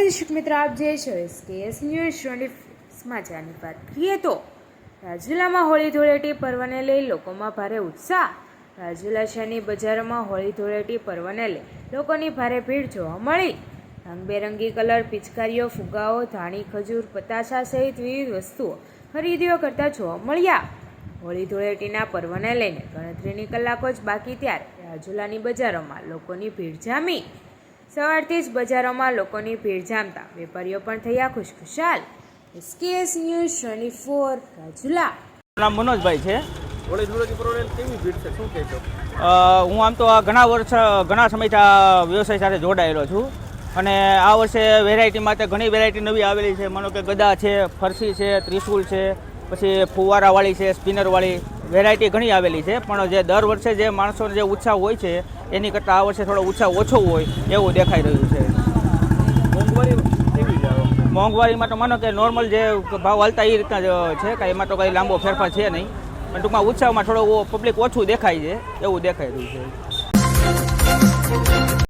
દર્શક મિત્રો, આપ જે છો SKS ન્યૂઝ 24 સમાચારની વાત કરીએ તો રાજુલામાં હોળી ધૂળેટી પર્વને લઈ લોકોમાં ભારે ઉત્સાહ। રાજુલા શહેરની બજારોમાં હોળી ધૂળેટી પર્વને લઈ લોકોની ભારે ભીડ જોવા મળી। રંગબેરંગી કલર, પિચકારીઓ, ફુગ્ગાઓ, ધાણી, ખજૂર, પતાસા સહિત વિવિધ વસ્તુઓ ખરીદીઓ કરતા જોવા મળ્યા। હોળી ધૂળેટીના પર્વને લઈને ગણતરીની કલાકો જ બાકી ત્યારે રાજુલાની બજારોમાં લોકોની ભીડ જામી। સવારથી જ બજારોમાં લોકોની ભીડ જામતા વેપારીઓ પણ થયા ખુશખુશાલ। SKS news 24 Rajula. નામ મનોજભાઈ છે। હોળી ધૂળેટી પર્વને કેવી ભીડ છે, શું કહેશો? હું આમ તો આ ઘણા સમયથી આ વ્યવસાય સાથે જોડાયેલો છું અને આ વર્ષે વેરાયટીમાં તો ઘણી વેરાયટી નવી આવેલી છે। માનો કે ગદા છે, ફરસી છે, ત્રિશુલ છે, પછી ફુવારાવાળી છે, સ્પિનરવાળી વેરાયટી ઘણી આવેલી છે। પણ જે દર વર્ષે જે માણસોનો જે ઉત્સાહ હોય છે એની કરતાં આ વર્ષે થોડો ઉત્સાહ ઓછો હોય એવું દેખાઈ રહ્યું છે। મોંઘવારી કેવી છે? મોંઘવારીમાં તો માનો કે નોર્મલ જે ભાવ હાલતા એ રીતના જ છે, કાંઈ એમાં તો કંઈ લાંબો ફેરફાર છે નહીં, પણ ટૂંકમાં ઉત્સાહમાં થોડો પબ્લિક ઓછું દેખાય છે એવું દેખાઈ રહ્યું છે।